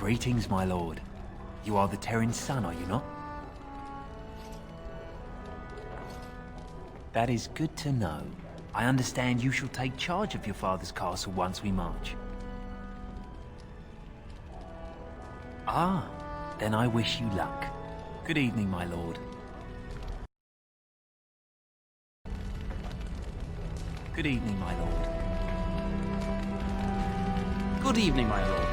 Greetings, my lord. You are the Terran's son, are you not? That is good to know. I understand you shall take charge of your father's castle once we march. Ah, then I wish you luck. Good evening, my lord. Good evening, my lord. Good evening, my lord.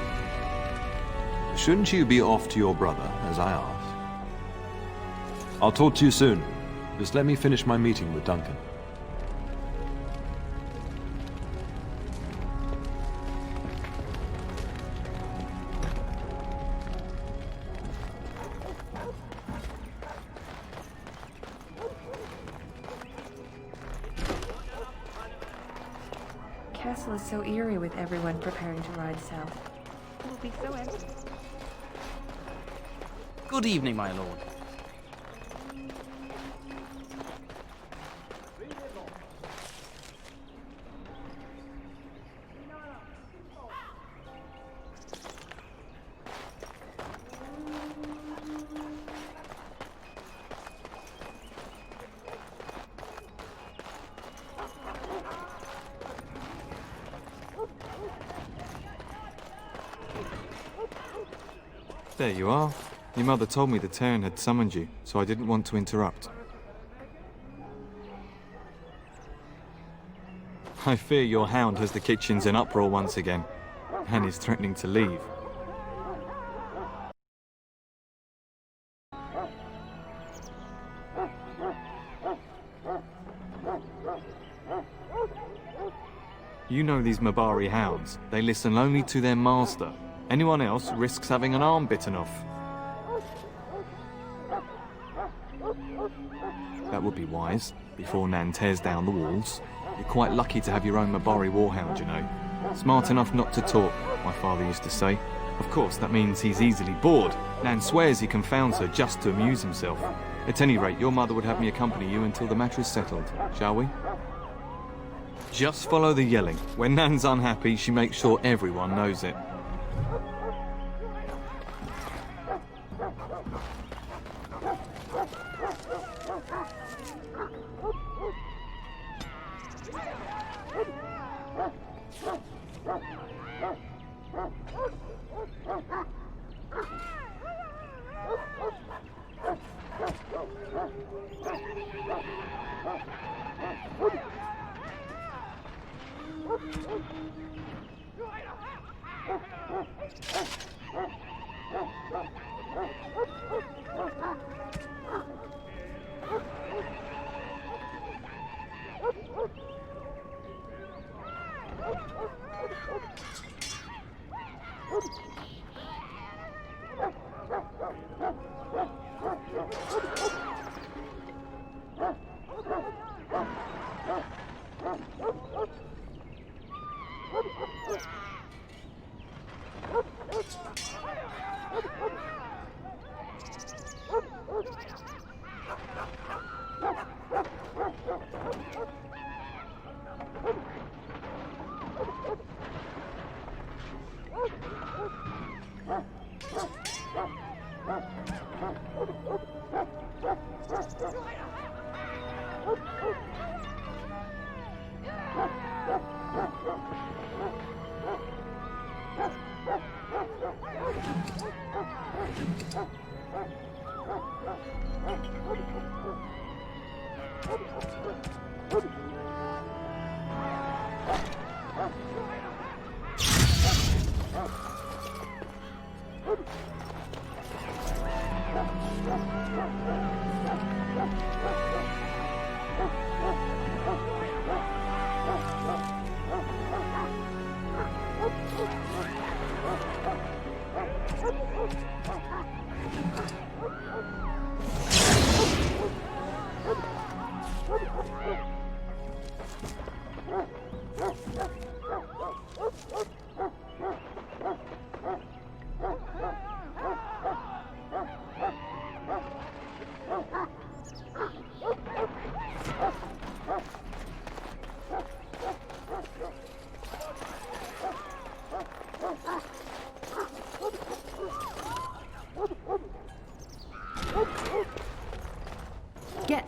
Shouldn't you be off to your brother, as I asked? I'll talk to you soon. Just let me finish my meeting with Duncan. Castle is so eerie with everyone preparing to ride south. It will be so empty. Good evening, my lord. There you are. Your mother told me the Terran had summoned you, so I didn't want to interrupt. I fear your hound has the kitchens in uproar once again, and is threatening to leave. You know these Mabari hounds. They listen only to their master. Anyone else risks having an arm bitten off. That would be wise, before Nan tears down the walls. You're quite lucky to have your own Mabari warhound, you know. Smart enough not to talk, my father used to say. Of course, that means he's easily bored. Nan swears he confounds her just to amuse himself. At any rate, your mother would have me accompany you until the matter is settled, shall we? Just follow the yelling. When Nan's unhappy, she makes sure everyone knows it.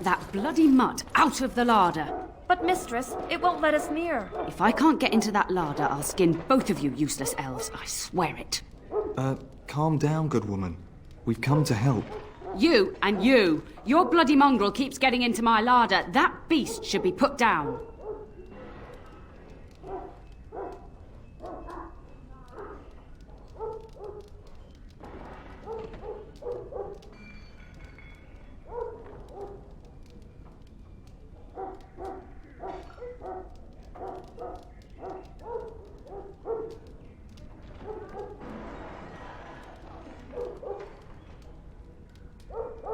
Get that bloody mutt out of the larder. But mistress, it won't let us near. If I can't get into that larder, I'll skin both of you useless elves, I swear it. Calm down, good woman. We've come to help. You and you. Your bloody mongrel keeps getting into my larder. That beast should be put down.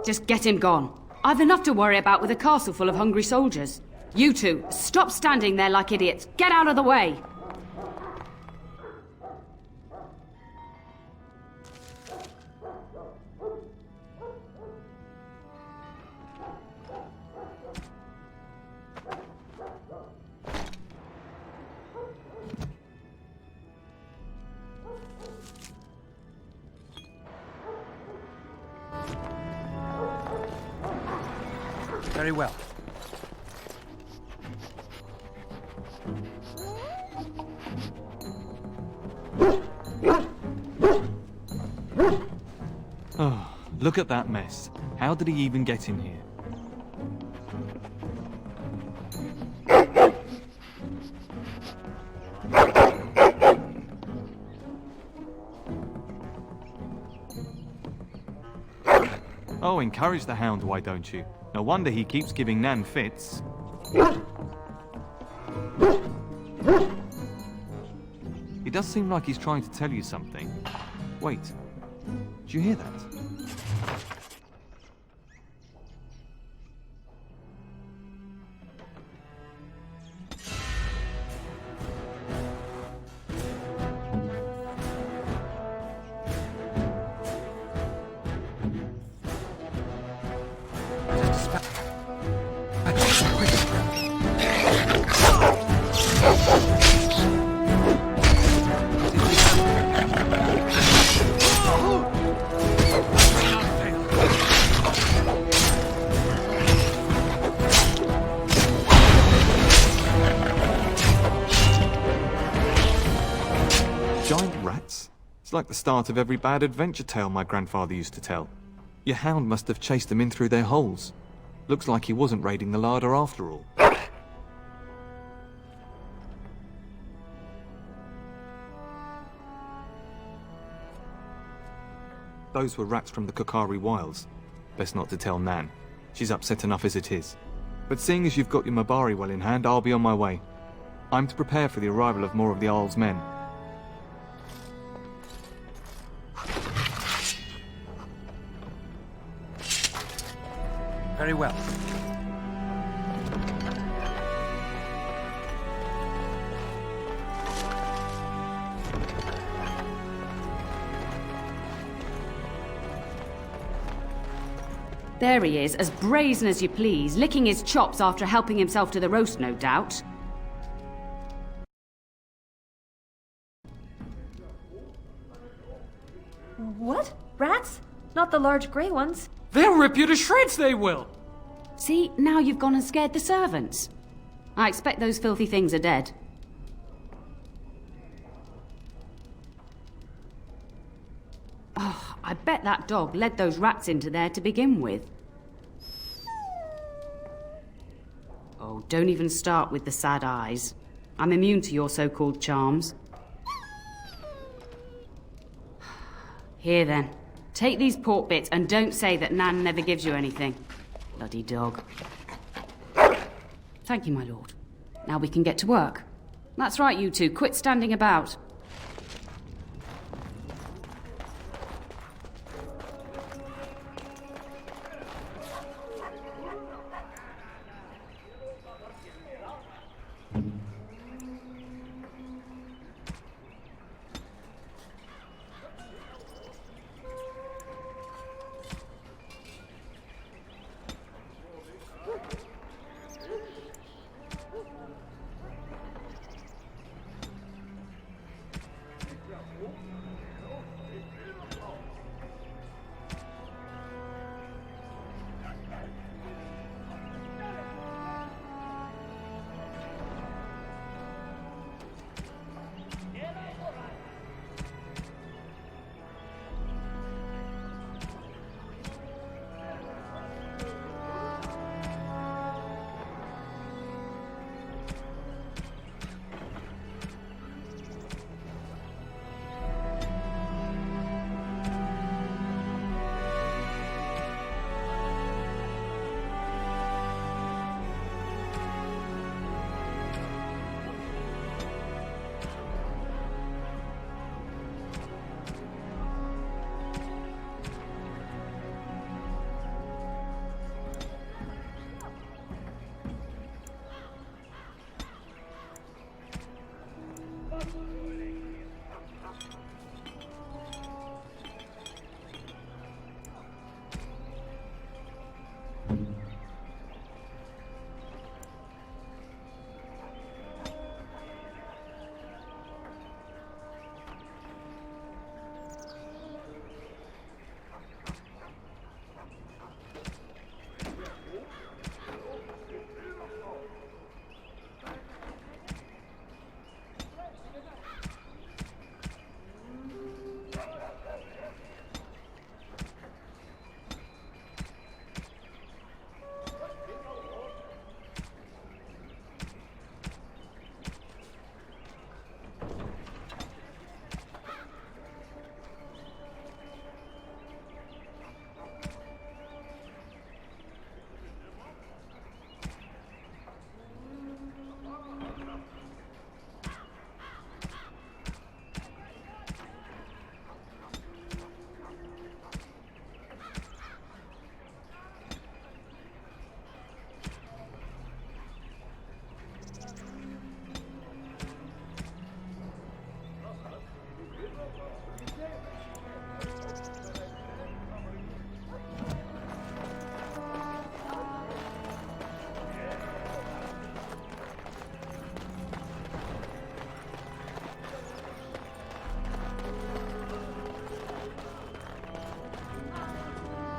Just get him gone. I've enough to worry about with a castle full of hungry soldiers. You two, stop standing there like idiots. Get out of the way! Very well. Oh, look at that mess. How did he even get in here? Oh, encourage the hound, why don't you? No wonder he keeps giving Nan fits. He does seem like he's trying to tell you something. Wait, do you hear that? Giant rats? It's like the start of every bad adventure tale my grandfather used to tell. Your hound must have chased them in through their holes. Looks like he wasn't raiding the larder after all. Those were rats from the Kokari Wilds. Best not to tell Nan. She's upset enough as it is. But seeing as you've got your Mabari well in hand, I'll be on my way. I'm to prepare for the arrival of more of the Isle's men. Very well. There he is, as brazen as you please, licking his chops after helping himself to the roast, no doubt. What? Rats? Not the large grey ones. They'll rip you to shreds, they will! See, now you've gone and scared the servants. I expect those filthy things are dead. Oh, I bet that dog led those rats into there to begin with. Oh, don't even start with the sad eyes. I'm immune to your so-called charms. Here then, take these pork bits and don't say that Nan never gives you anything. Bloody dog. Thank you, my lord. Now we can get to work. That's right, you two. Quit standing about.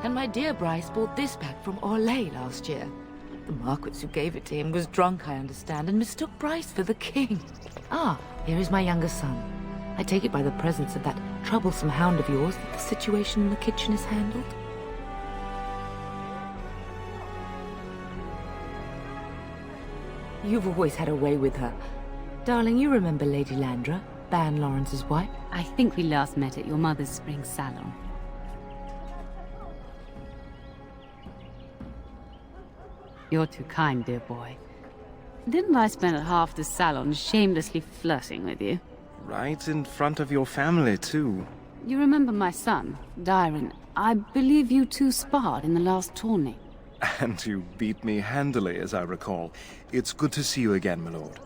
And my dear Bryce bought this back from Orlais last year. The Marquis who gave it to him was drunk, I understand, and mistook Bryce for the king. Ah, here is my younger son. I take it by the presence of that troublesome hound of yours that the situation in the kitchen is handled. You've always had a way with her. Darling, you remember Lady Landra, Ban Lawrence's wife? I think we last met at your mother's spring salon. You're too kind, dear boy. Didn't I spend half the salon shamelessly flirting with you? Right in front of your family, too. You remember my son, Dyron. I believe you two sparred in the last tourney. And you beat me handily, as I recall. It's good to see you again, my lord.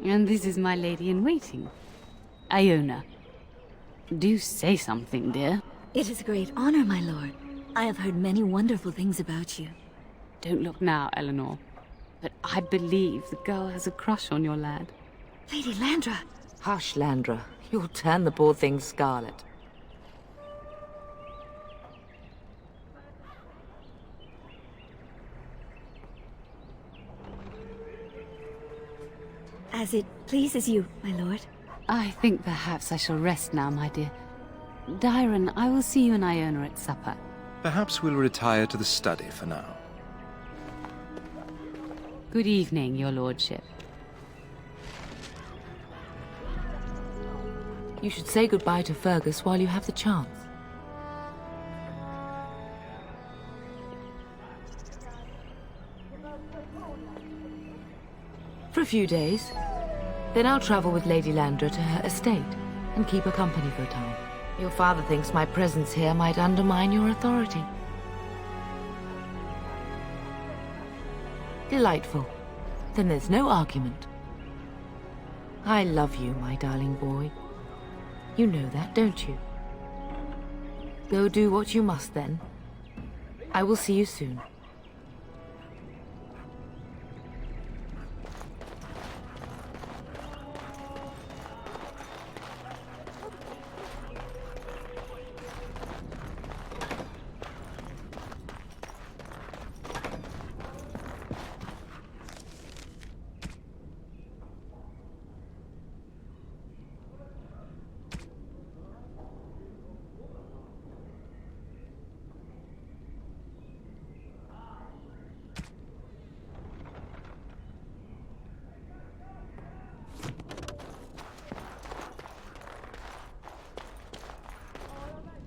And this is my lady-in-waiting, Iona. Do say something, dear. It is a great honor, my lord. I have heard many wonderful things about you. Don't look now, Eleanor. But I believe the girl has a crush on your lad. Lady Landra! Hush, Landra. You'll turn the poor thing scarlet. As it pleases you, my lord. I think perhaps I shall rest now, my dear. Dyron, I will see you and Iona at supper. Perhaps we'll retire to the study for now. Good evening, your lordship. You should say goodbye to Fergus while you have the chance. For a few days. Then I'll travel with Lady Landra to her estate and keep her company for a time. Your father thinks my presence here might undermine your authority. Delightful. Then there's no argument. I love you, my darling boy. You know that, don't you? Go do what you must, then. I will see you soon.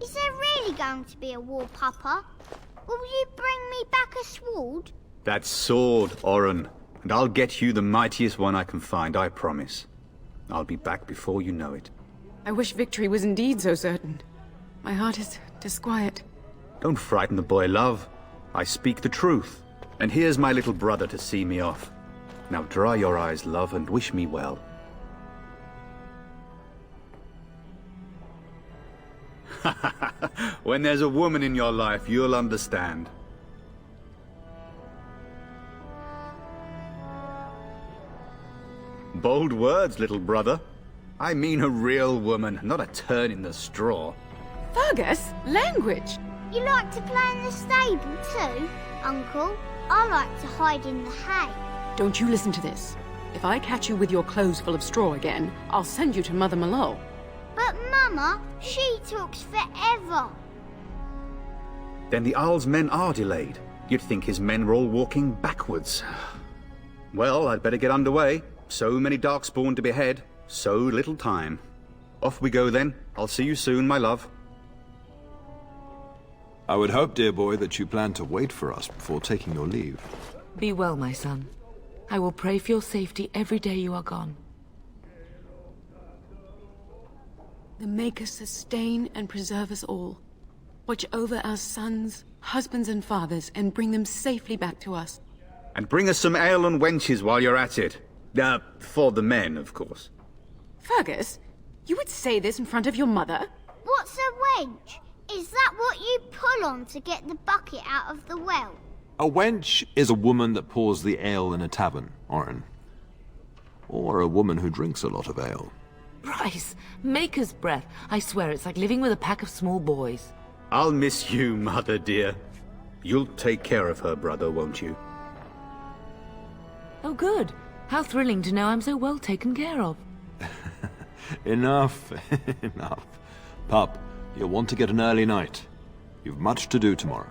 Is there really going to be a war, Papa? Will you bring me back a sword? That sword, Oren. And I'll get you the mightiest one I can find, I promise. I'll be back before you know it. I wish victory was indeed so certain. My heart is disquiet. Don't frighten the boy, love. I speak the truth. And here's my little brother to see me off. Now dry your eyes, love, and wish me well. When there's a woman in your life, you'll understand. Bold words, little brother. I mean a real woman, not a turn in the straw. Fergus, language! You like to play in the stable too, Uncle? I like to hide in the hay. Don't you listen to this. If I catch you with your clothes full of straw again, I'll send you to Mother Mallow. But Mama, she talks forever. Then the Earl's men are delayed. You'd think his men were all walking backwards. Well, I'd better get underway. So many Darkspawn to behead, so little time. Off we go then. I'll see you soon, my love. I would hope, dear boy, that you plan to wait for us before taking your leave. Be well, my son. I will pray for your safety every day you are gone. The Maker sustain and preserve us all. Watch over our sons, husbands and fathers, and bring them safely back to us. And bring us some ale and wenches while you're at it. For the men, of course. Fergus, you would say this in front of your mother? What's a wench? Is that what you pull on to get the bucket out of the well? A wench is a woman that pours the ale in a tavern, Oren. Or a woman who drinks a lot of ale. Bryce, Maker's breath. I swear it's like living with a pack of small boys. I'll miss you, Mother dear. You'll take care of her brother, won't you? Oh, good. How thrilling to know I'm so well taken care of. Enough, enough. Pup, you'll want to get an early night. You've much to do tomorrow.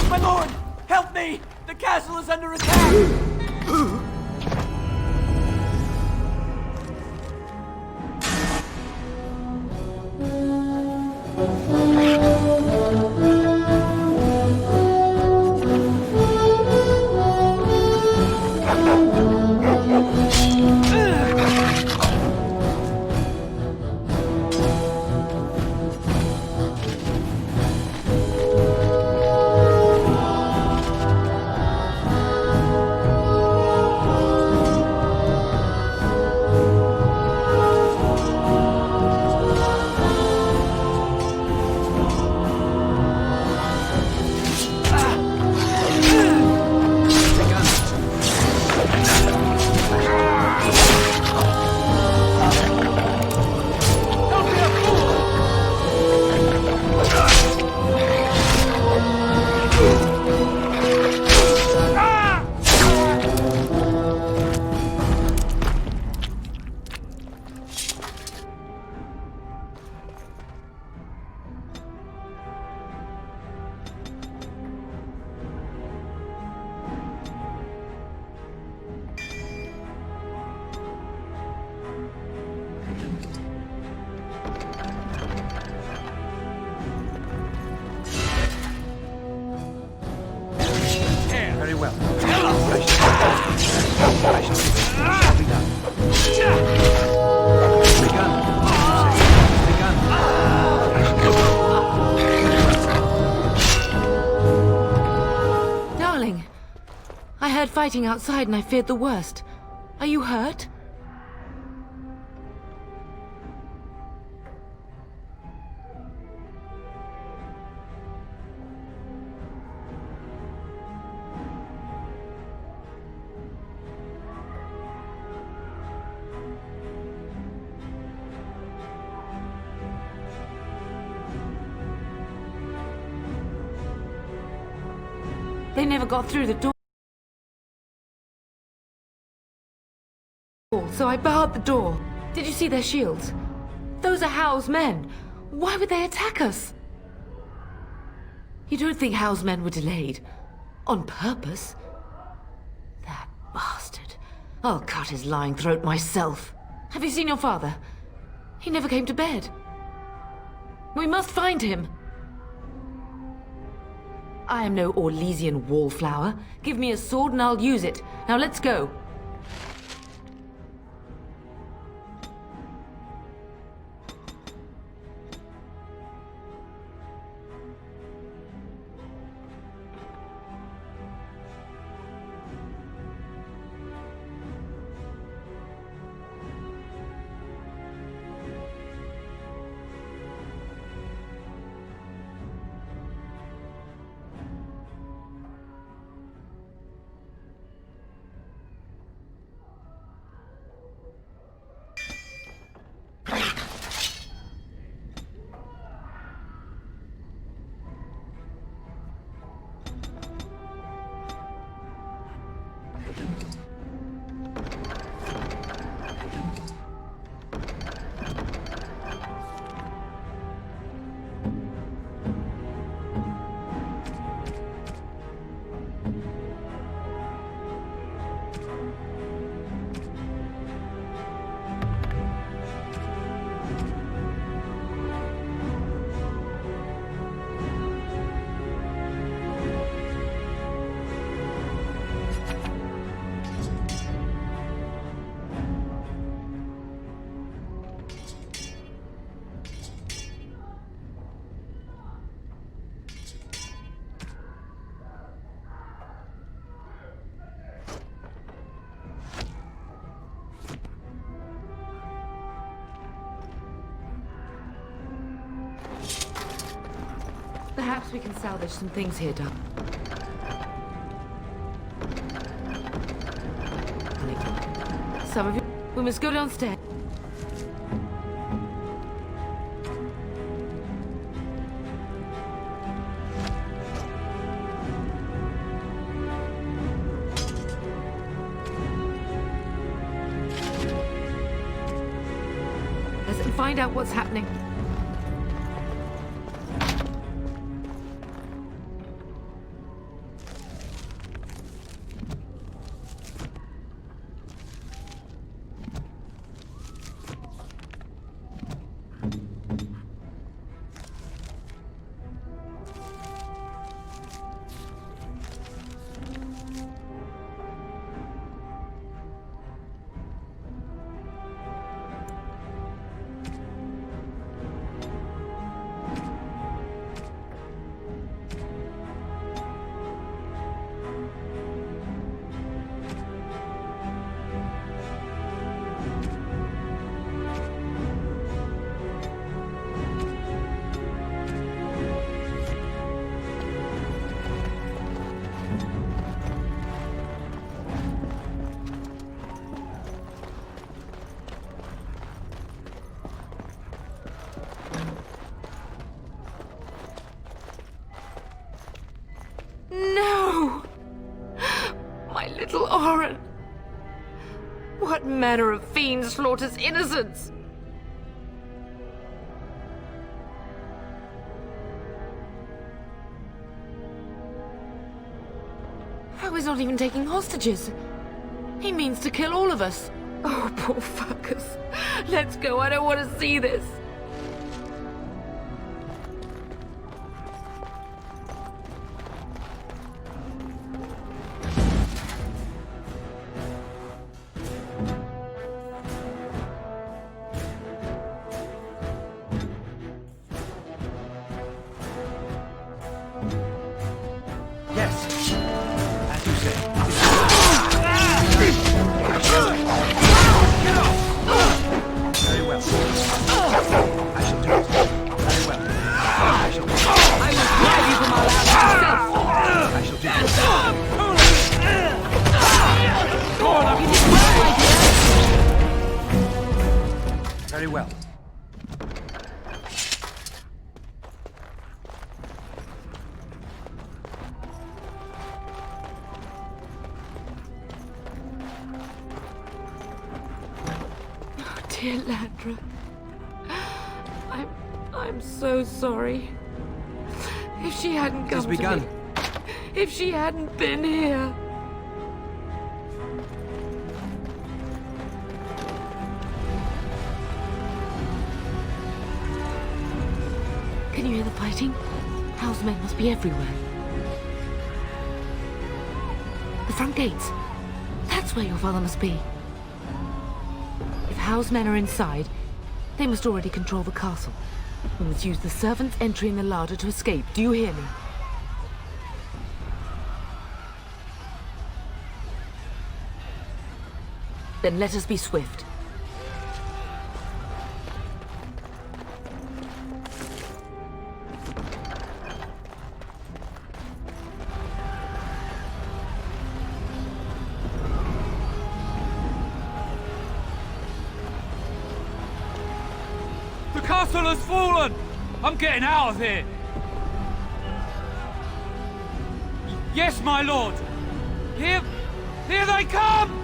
My lord! Help me! The castle is under attack! Very well. Shall be done. Darling, I heard fighting outside and I feared the worst. Are you hurt? They never got through the door, so I barred the door. Did you see their shields? Those are Howe's men. Why would they attack us? You don't think Howe's men were delayed? On purpose? That bastard. I'll cut his lying throat myself. Have you seen your father? He never came to bed. We must find him. I am no Orlesian wallflower. Give me a sword and I'll use it. Now let's go. Perhaps we can salvage some things here, Doc. Some of you... We must go downstairs. And find out what's happening. No! My little Oren! What manner of fiend slaughters innocents? How is not even taking hostages? He means to kill all of us. Oh, poor fuckers. Let's go, I don't want to see this. Very well. Oh, dear Landra. I'm so sorry. If she hadn't come to me, if she hadn't been here. Can you hear the fighting? House men must be everywhere. The front gates. That's where your father must be. If House men are inside, they must already control the castle. We must use the servants' entry in the larder to escape. Do you hear me? Then let us be swift. The castle has fallen! I'm getting out of here! Yes, my lord! Here they come!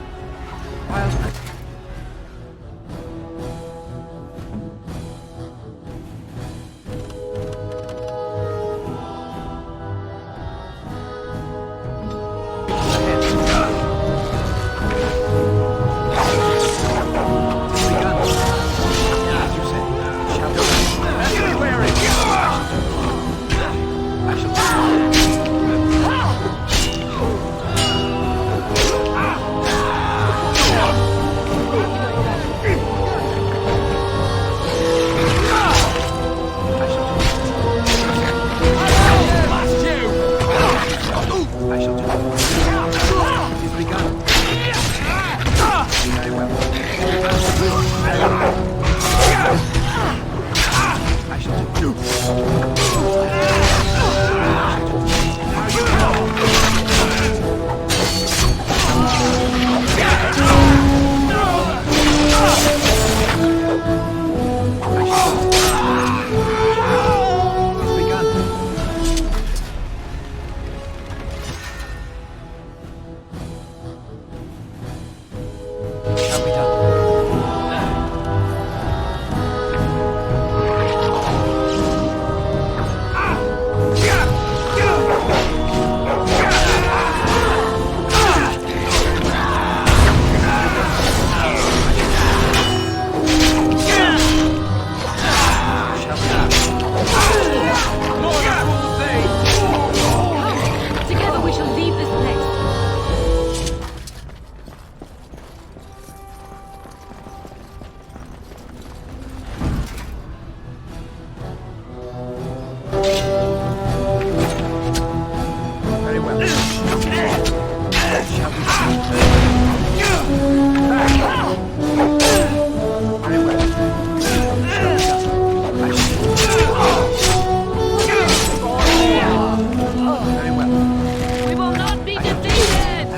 We will not be defeated!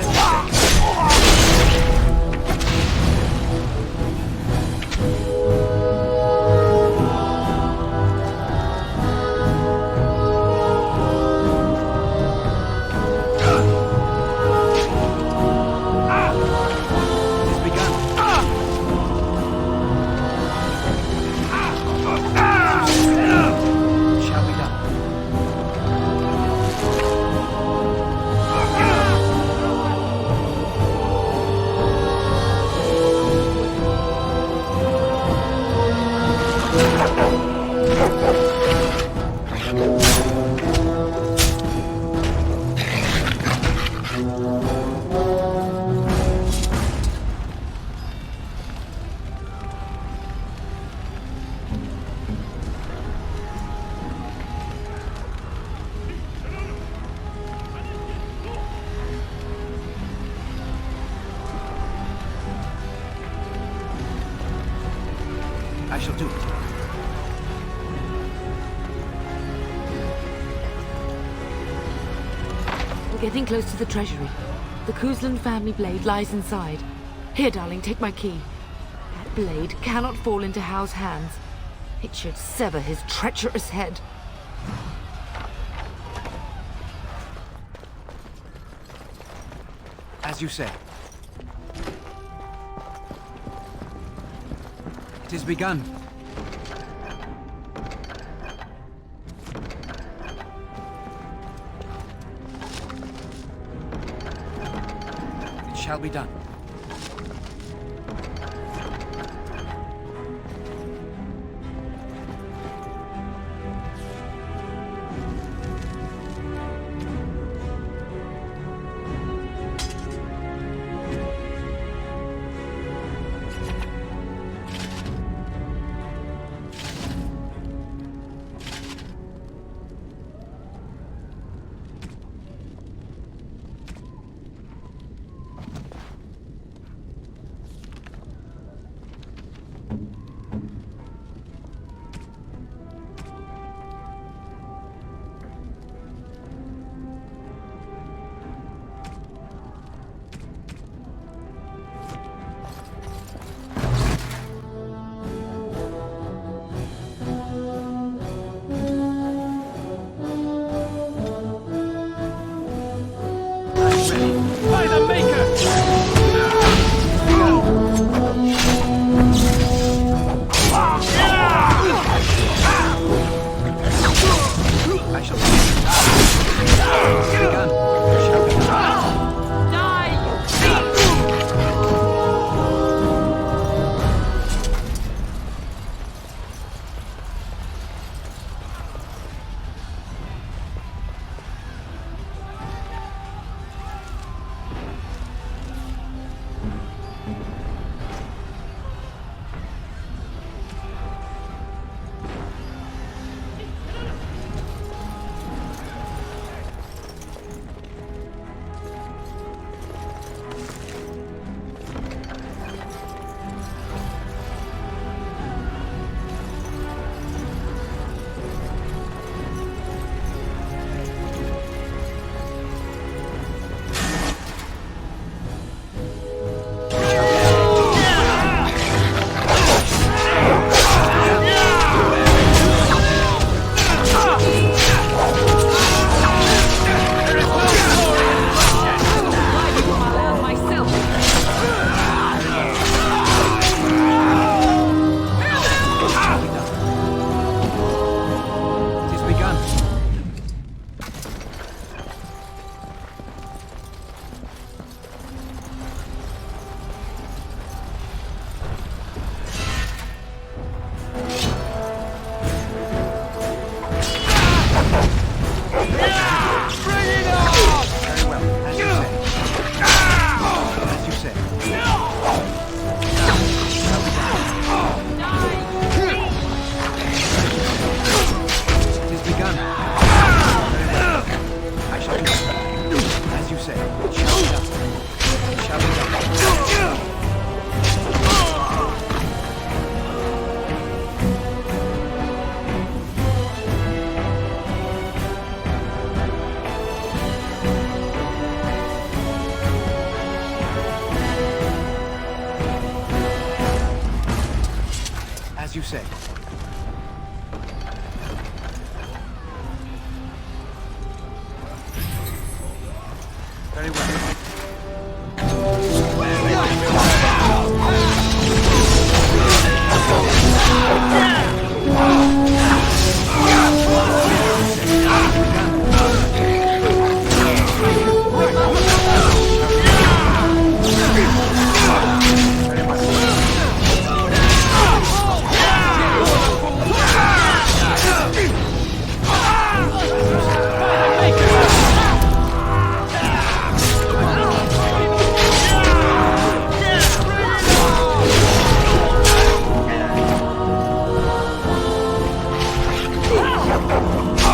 I shall do it. We're getting close to the treasury. The Kuzlan family blade lies inside. Here, darling, take my key. That blade cannot fall into Hao's hands. It should sever his treacherous head. As you say. It is begun. It shall be done. By the Maker! I shall begun. Shall be done. say. Very well.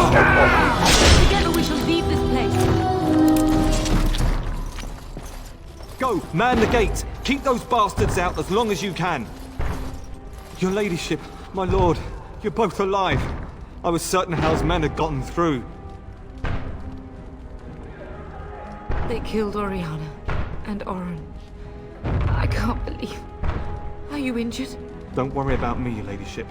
Together we shall leave this place. Go, man the gates. Keep those bastards out as long as you can. Your ladyship, my lord, you're both alive. I was certain Hal's men had gotten through. They killed Oriana and Oren. I can't believe. Are you injured? Don't worry about me, your ladyship.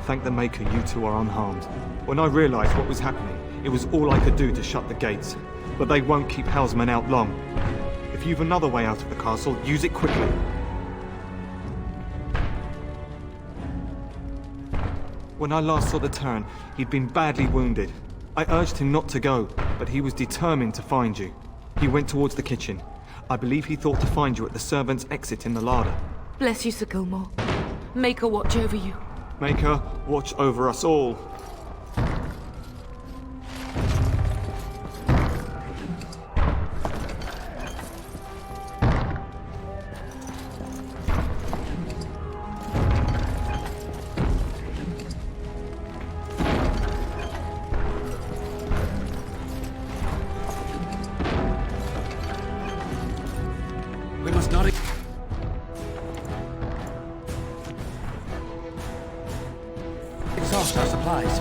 Thank the Maker you two are unharmed. When I realized what was happening, it was all I could do to shut the gates. But they won't keep Hal's men out long. If you've another way out of the castle, use it quickly. When I last saw the Turn, he'd been badly wounded. I urged him not to go, but he was determined to find you. He went towards the kitchen. I believe he thought to find you at the servants' exit in the larder. Bless you, Sir Gilmore. Maker watch over you. Maker, watch over us all. We must not... exhaust our supplies.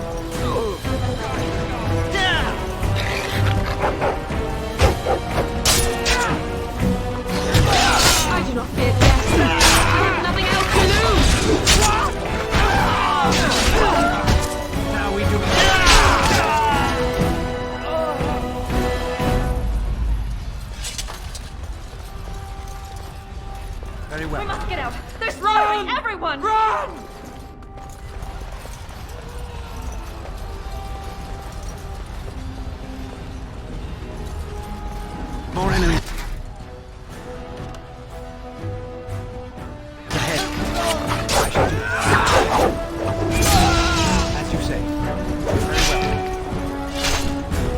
I do not fear death. I have nothing else to lose. Now we do it. Very well. We must get out. They're slaughtering everyone. Run! More enemies. Ahead. I shall do it. As you say. Very well.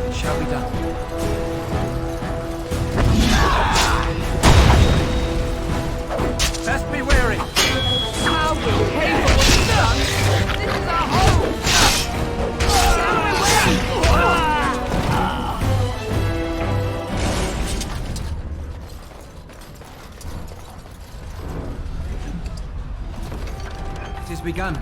It shall be done. Best be wary. How will pay for what's done? This is our home. It is begun.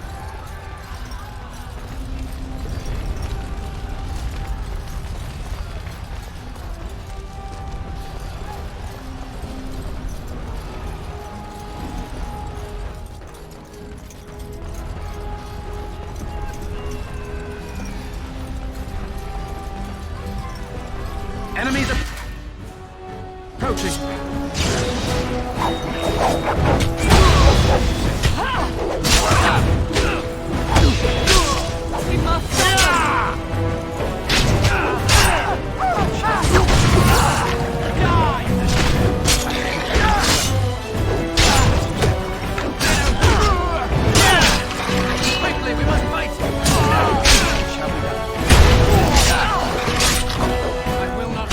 Enemies approaching. We must Quickly, we must fight. Shall we go? I will not.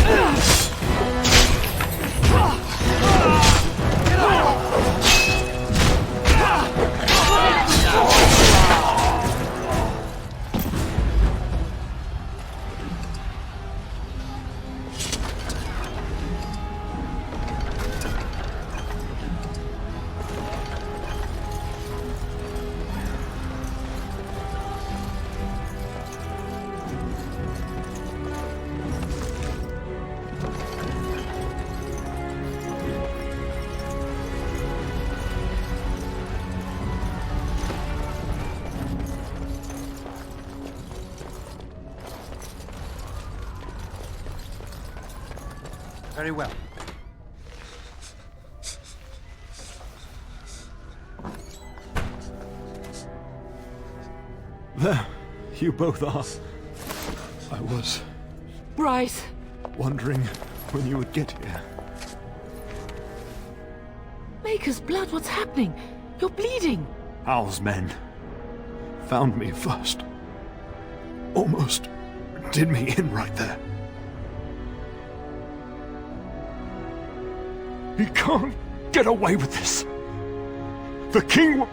Very well. There, you both are. I was Bryce! wondering when you would get here. Maker's blood, what's happening? You're bleeding! Hal's men found me first. Almost did me in right there. He can't get away with this. The king will...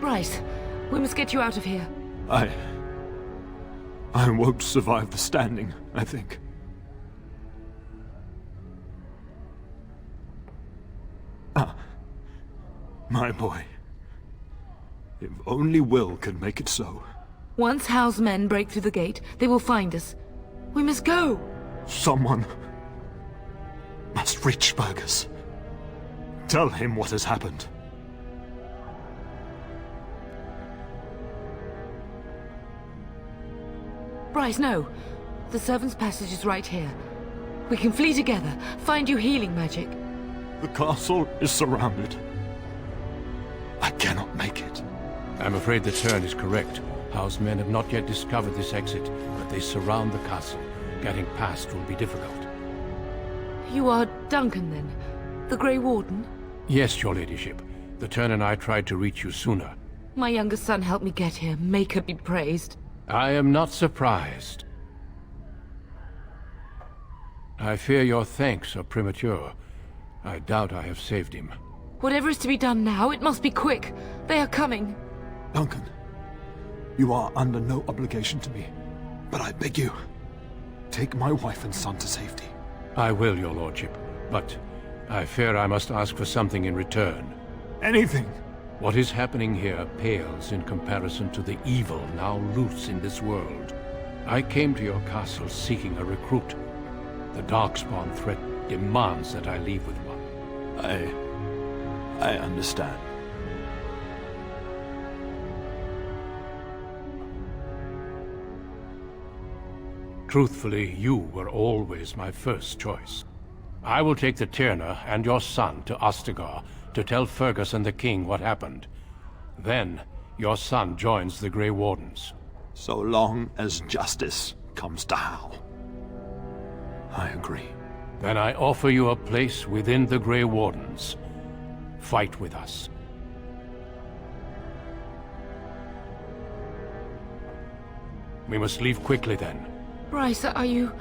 Bryce, we must get you out of here. I won't survive the standing, I think. My boy. If only Will could make it so. Once Hal's men break through the gate, they will find us. We must go! Someone must reach Fergus. Tell him what has happened. Bryce, no. The servant's passage is right here. We can flee together, find you healing magic. The castle is surrounded. I cannot make it. I'm afraid the turn is correct. House men have not yet discovered this exit, but they surround the castle. Getting past will be difficult. You are Duncan, then? The Grey Warden? Yes, your ladyship. The turn and I tried to reach you sooner. My younger son helped me get here. Maker be praised. I am not surprised. I fear your thanks are premature. I doubt I have saved him. Whatever is to be done now, it must be quick. They are coming. Duncan, you are under no obligation to me, but I beg you, take my wife and son to safety. I will, your lordship, but I fear I must ask for something in return. Anything! What is happening here pales in comparison to the evil now loose in this world. I came to your castle seeking a recruit. The Darkspawn threat demands that I leave with one. I understand. Truthfully, you were always my first choice. I will take the Tyrna and your son to Ostagar to tell Fergus and the king what happened. Then, your son joins the Grey Wardens. So long as justice comes to Hal. I agree. Then I offer you a place within the Grey Wardens. Fight with us. We must leave quickly then. Bryce, are you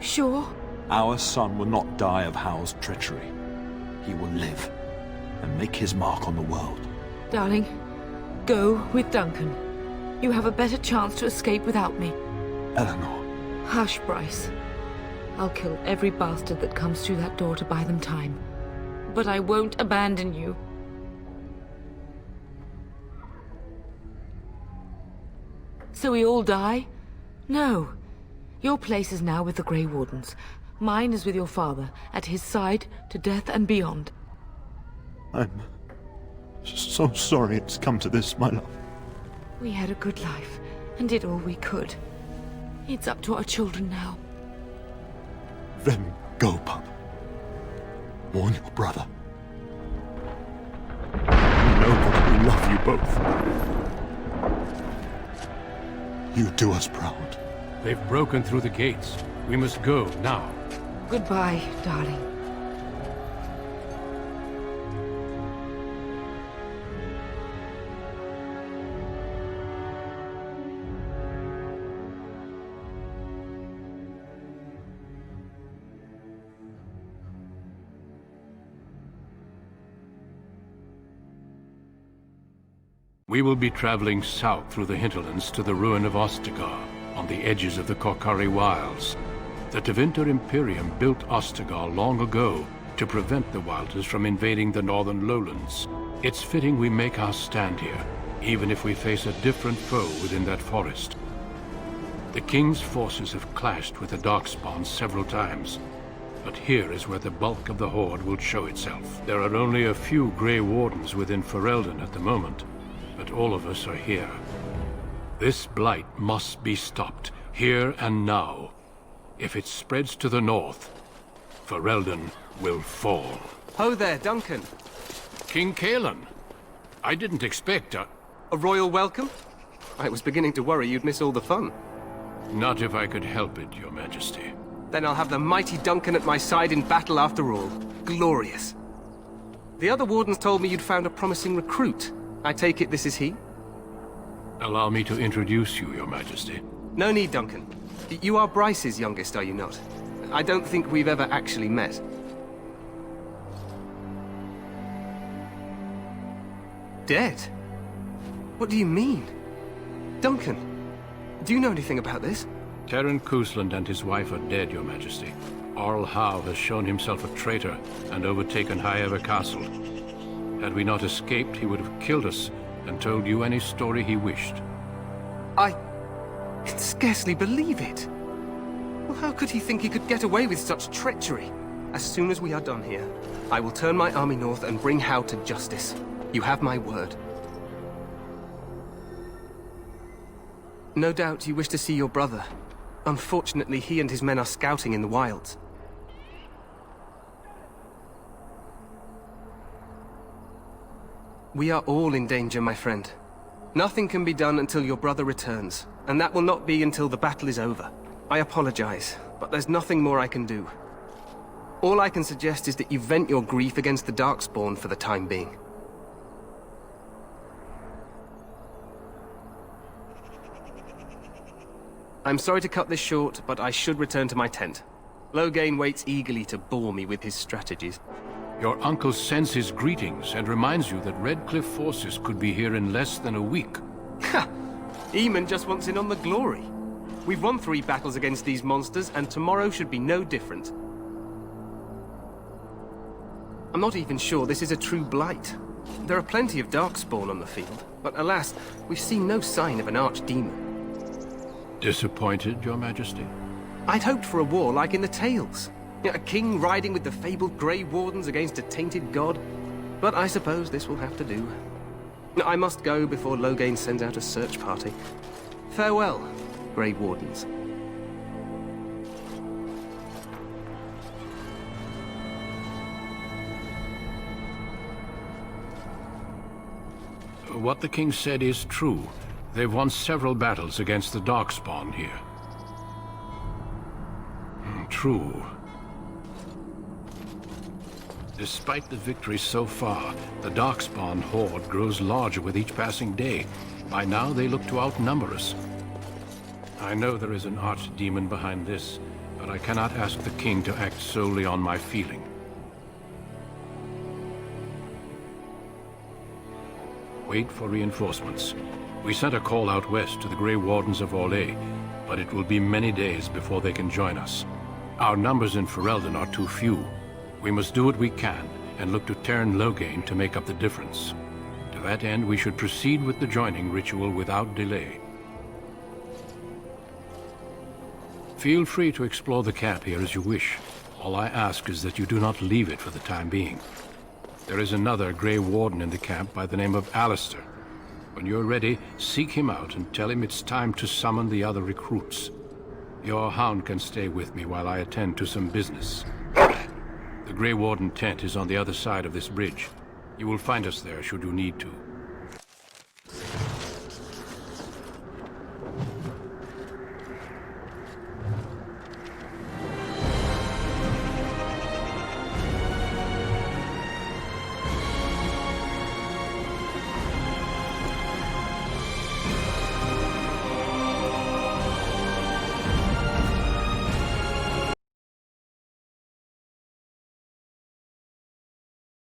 sure? Our son will not die of Hal's treachery. He will live and make his mark on the world. Darling, go with Duncan. You have a better chance to escape without me. Eleanor. Hush, Bryce. I'll kill every bastard that comes through that door to buy them time. But I won't abandon you. So we all die? No. Your place is now with the Grey Wardens. Mine is with your father, at his side, to death and beyond. I'm so sorry it's come to this, my love. We had a good life, and did all we could. It's up to our children now. Then go, pup. Warn your brother. You know that we love you both. You do us proud. They've broken through the gates. We must go now. Goodbye, darling. We will be traveling south through the hinterlands to the ruin of Ostagar, on the edges of the Korkari Wilds. The Tevinter Imperium built Ostagar long ago to prevent the Wilders from invading the northern lowlands. It's fitting we make our stand here, even if we face a different foe within that forest. The King's forces have clashed with the Darkspawn several times, but here is where the bulk of the Horde will show itself. There are only a few Grey Wardens within Ferelden at the moment, but all of us are here. This blight must be stopped, here and now. If it spreads to the north, Ferelden will fall. Ho there, Duncan. King Kaelan. I didn't expect a royal welcome? I was beginning to worry you'd miss all the fun. Not if I could help it, Your Majesty. Then I'll have the mighty Duncan at my side in battle after all. Glorious. The other wardens told me you'd found a promising recruit. I take it this is he? Allow me to introduce you, Your Majesty. No need, Duncan. You are Bryce's youngest, are you not? I don't think we've ever actually met. Dead? What do you mean? Duncan, do you know anything about this? Terran Cousland and his wife are dead, Your Majesty. Arl Howe has shown himself a traitor and overtaken Highever Castle. Had we not escaped, he would have killed us and told you any story he wished. I can scarcely believe it. Well, how could he think he could get away with such treachery? As soon as we are done here, I will turn my army north and bring Howe to justice. You have my word. No doubt you wish to see your brother. Unfortunately, he and his men are scouting in the wilds. We are all in danger, my friend. Nothing can be done until your brother returns, and that will not be until the battle is over. I apologize, but there's nothing more I can do. All I can suggest is that you vent your grief against the Darkspawn for the time being. I'm sorry to cut this short, but I should return to my tent. Loghain waits eagerly to bore me with his strategies. Your uncle sends his greetings and reminds you that Redcliffe forces could be here in less than a week. Ha! Eamon just wants in on the glory. We've won 3 battles against these monsters, and tomorrow should be no different. I'm not even sure this is a true blight. There are plenty of Darkspawn on the field, but alas, we've seen no sign of an archdemon. Disappointed, Your Majesty? I'd hoped for a war like in the tales. A king riding with the fabled Grey Wardens against a tainted god. But I suppose this will have to do. I must go before Loghain sends out a search party. Farewell, Grey Wardens. What the king said is true. They've won several battles against the Darkspawn here. True. Despite the victories so far, the Darkspawn horde grows larger with each passing day. By now, they look to outnumber us. I know there is an archdemon behind this, but I cannot ask the king to act solely on my feeling. Wait for reinforcements. We sent a call out west to the Grey Wardens of Orlais, but it will be many days before they can join us. Our numbers in Ferelden are too few. We must do what we can, and look to Terran Loghain to make up the difference. To that end, we should proceed with the joining ritual without delay. Feel free to explore the camp here as you wish. All I ask is that you do not leave it for the time being. There is another Grey Warden in the camp by the name of Alistair. When you're ready, seek him out and tell him it's time to summon the other recruits. Your hound can stay with me while I attend to some business. The Grey Warden tent is on the other side of this bridge. You will find us there should you need to.